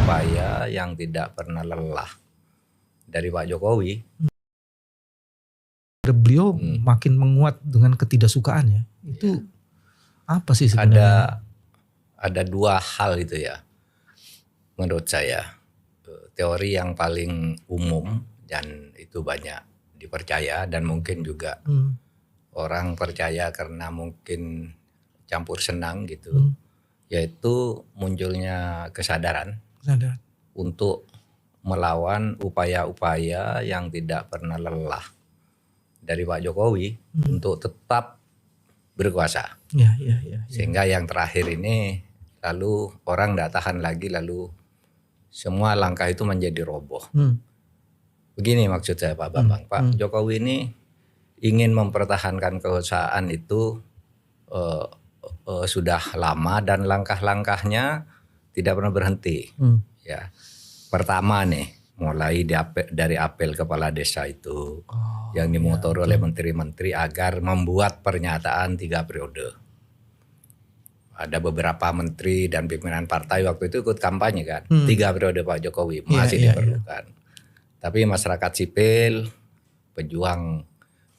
upaya yang tidak pernah lelah dari Pak Jokowi. Beliau makin menguat dengan ketidaksukaannya. Itu apa sih sebenarnya? Ada dua hal itu ya. Menurut saya teori yang paling umum dan itu banyak dipercaya dan mungkin juga orang percaya karena mungkin campur senang gitu. Yaitu munculnya kesadaran untuk melawan upaya-upaya yang tidak pernah lelah dari Pak Jokowi untuk tetap berkuasa. Sehingga yang terakhir ini lalu orang tidak tahan lagi, lalu semua langkah itu menjadi roboh. Begini maksud saya Pak Bambang, Pak Jokowi ini ingin mempertahankan kekuasaan itu sudah lama dan langkah-langkahnya tidak pernah berhenti. Ya, pertama nih mulai dari apel kepala desa itu yang dimotori oleh menteri-menteri agar membuat pernyataan 3 periode. Ada beberapa menteri dan pimpinan partai waktu itu ikut kampanye kan, 3 periode Pak Jokowi masih diperlukan. Tapi masyarakat sipil, pejuang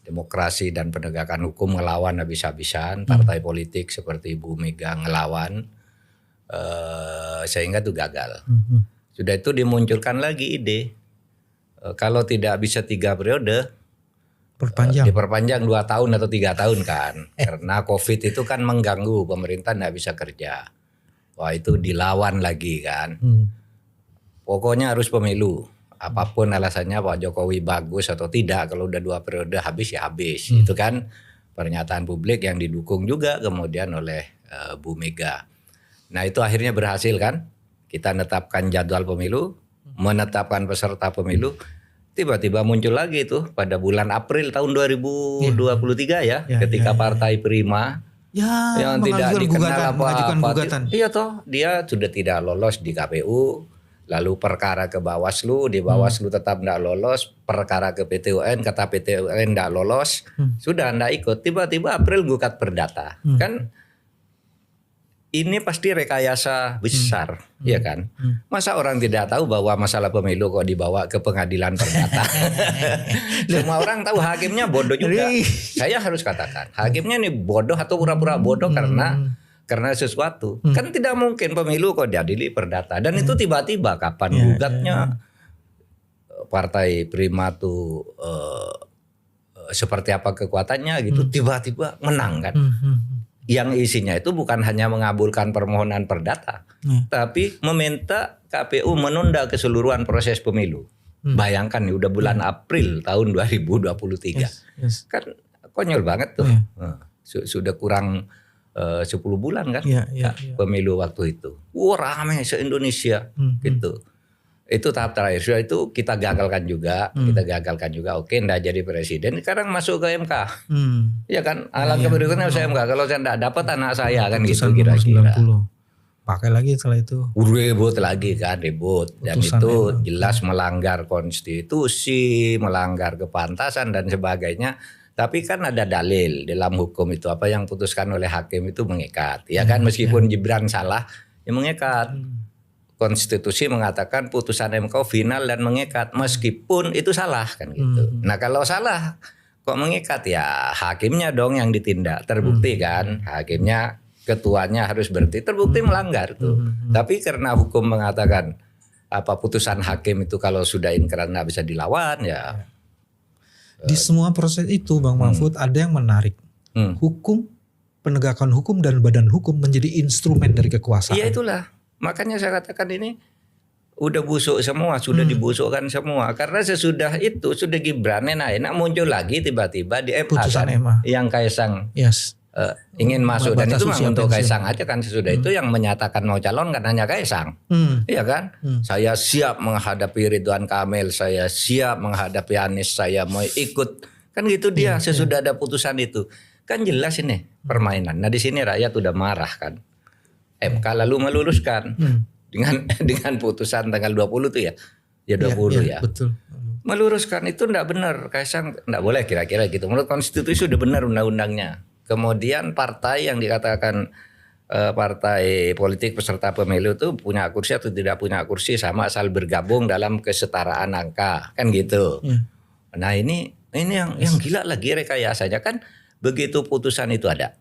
demokrasi dan penegakan hukum ngelawan habis-habisan, partai politik seperti Ibu Mega ngelawan, sehingga itu gagal. Sudah itu dimunculkan lagi ide, kalau tidak bisa 3 periode, diperpanjang 2 tahun atau 3 tahun kan. Karena COVID itu kan mengganggu, pemerintah tidak bisa kerja. Wah itu dilawan lagi kan. Pokoknya harus pemilu. Apapun alasannya Pak Jokowi bagus atau tidak, kalau udah 2 periode habis ya habis. Itu kan pernyataan publik yang didukung juga kemudian oleh Bu Mega. Nah itu akhirnya berhasil kan. Kita menetapkan jadwal pemilu, menetapkan peserta pemilu, tiba-tiba muncul lagi tuh pada bulan April tahun 2023 ketika Partai Prima yang tidak dikenal apa-apa, iya toh dia sudah tidak lolos di KPU, lalu perkara ke Bawaslu, di Bawaslu tetap tidak lolos, perkara ke PT UN, kata PT UN tidak lolos, sudah tidak ikut, tiba-tiba April gugat perdata, kan? Ini pasti rekayasa besar, ya kan? Masa orang tidak tahu bahwa masalah pemilu kok dibawa ke pengadilan perdata? Semua orang tahu, hakimnya bodoh juga. Saya harus katakan, hakimnya ini bodoh atau pura-pura bodoh karena sesuatu. Kan tidak mungkin pemilu kok diadili perdata. Dan itu tiba-tiba kapan gugatnya Partai Prima tuh seperti apa kekuatannya gitu, tiba-tiba menang kan? Yang isinya itu bukan hanya mengabulkan permohonan perdata, tapi meminta KPU menunda keseluruhan proses pemilu. Bayangkan nih udah bulan April tahun 2023. Kan konyol banget tuh. Sudah kurang 10 bulan kan pemilu waktu itu. Wah ramai se-Indonesia gitu. Itu tahap terakhir. Sudah itu kita gagalkan juga, Oke, enggak jadi presiden. Sekarang masuk ke MK. Ya kan, alangkah berikutnya saya MK. Kalau saya enggak dapat anak saya kan gitu kira-kira. Pakai lagi setelah itu. Ribut lagi kan, ribut. Dan itu jelas melanggar konstitusi, melanggar kepantasan dan sebagainya. Tapi kan ada dalil dalam hukum itu, apa yang putuskan oleh hakim itu mengikat. Ya kan, meskipun Gibran salah, ya mengikat. Konstitusi mengatakan putusan MK final dan mengikat meskipun itu salah kan gitu. Nah kalau salah kok mengikat ya hakimnya dong yang ditindak. Terbukti kan hakimnya, ketuanya harus berhenti, terbukti melanggar tuh. Tapi karena hukum mengatakan apa putusan hakim itu kalau sudah inkrah nggak bisa dilawan ya. Di semua proses itu Bang Mahfud ada yang menarik. Hukum, penegakan hukum dan badan hukum menjadi instrumen dari kekuasaan. Iya itulah. Makanya saya katakan ini udah busuk semua, sudah dibusukkan semua. Karena sesudah itu, sudah Gibran enak muncul lagi tiba-tiba di MA kan, yang Kaisang ingin masuk. Dan itu memang untuk Kaisang aja kan, sesudah itu yang menyatakan mau calon kan hanya Kaisang. Iya kan? Saya siap menghadapi Ridwan Kamil, saya siap menghadapi Anies, saya mau ikut. Kan gitu dia sesudah ada putusan itu. Kan jelas ini permainan. Nah di sini rakyat udah marah kan. MK lalu meluruskan dengan putusan tanggal 20 itu ya 20 ya. Betul. Meluruskan itu enggak benar, Kaisang enggak boleh kira-kira gitu. Menurut konstitusi sudah benar undang-undangnya. Kemudian partai yang dikatakan partai politik peserta pemilu itu punya kursi atau tidak punya kursi sama asal bergabung dalam kesetaraan angka kan gitu. Nah ini yang gila lagi rekayasanya kan begitu putusan itu ada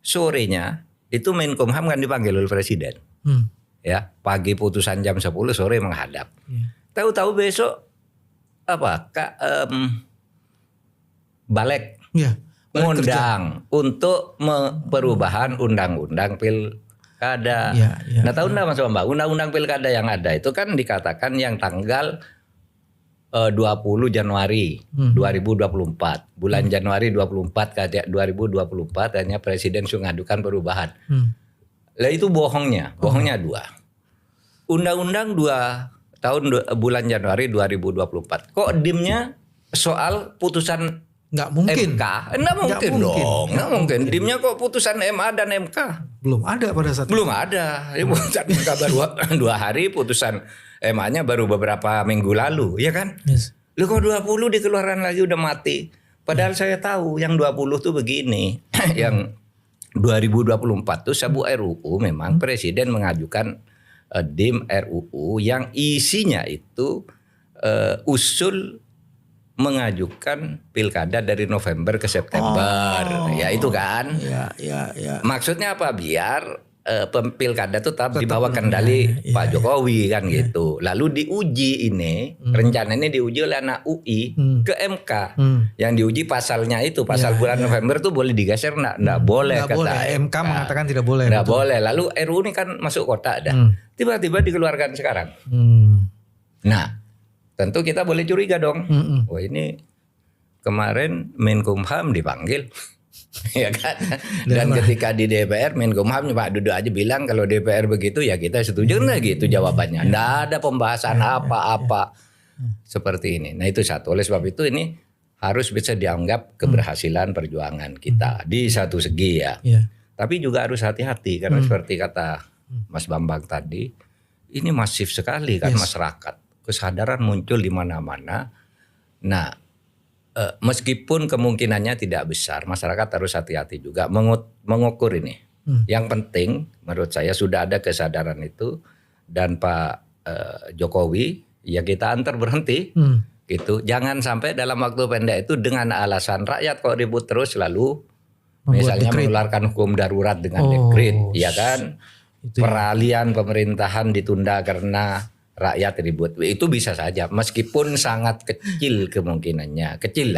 sorenya itu Menkumham kan dipanggil oleh Presiden. Ya pagi putusan jam 10 sore menghadap. Tahu-tahu besok balik. Undang untuk perubahan undang-undang pilkada. Nah tahu enggak Mas Bambang, undang-undang pilkada yang ada itu kan dikatakan yang tanggal 20 Januari 2024. Bulan Januari 2024 hanya Presiden sudah mengajukan perubahan. Lah itu bohongnya 2. Undang-undang 2 tahun bulan Januari 2024. Kok dimnya soal putusan nggak mungkin. MK, nggak mungkin dong, nggak mungkin. Dimnya kok putusan MA dan MK belum ada pada saat belum ada. Putusan MK baru 2 hari, putusan MA-nya baru beberapa minggu lalu, ya kan? Lu kok 20 dikeluarkan lagi udah mati. Padahal saya tahu yang 20 tuh begini, yang 2024 tuh sabu RUU memang Presiden mengajukan DIM RUU yang isinya itu usul mengajukan pilkada dari November ke September. Ya itu kan. Ya. Maksudnya apa? Biar pilkada itu tetap di bawah kendali Pak Jokowi kan gitu. Lalu diuji ini, rencana ini diuji oleh anak UI ke MK. Yang diuji pasalnya itu, pasal bulan November tuh boleh digeser enggak boleh kata boleh. MK mengatakan tidak boleh. Enggak boleh. Lalu RUU ini kan masuk kotak dah. Tiba-tiba dikeluarkan sekarang. Nah, tentu kita boleh curiga dong. Wah ini kemarin Menkumham dipanggil, ya kan? Dan ketika di DPR Menkumham Pak duduk aja bilang kalau DPR begitu ya kita setuju lah gitu jawabannya. Nggak ada pembahasan apa-apa seperti ini. Nah itu satu. Oleh sebab itu ini harus bisa dianggap keberhasilan perjuangan kita di satu segi ya. Tapi juga harus hati-hati karena seperti kata Mas Bambang tadi, ini masif sekali kan masyarakat. Kesadaran muncul di mana-mana. Nah, meskipun kemungkinannya tidak besar, masyarakat harus hati-hati juga mengukur ini. Yang penting, menurut saya sudah ada kesadaran itu dan Pak Jokowi, ya kita antar berhenti, gitu. Jangan sampai dalam waktu pendek itu dengan alasan rakyat kok ribut terus lalu, misalnya mengeluarkan hukum darurat dengan dekret, ya kan? Peralihan pemerintahan ditunda karena rakyat ribut, itu bisa saja meskipun sangat kecil kemungkinannya, kecil.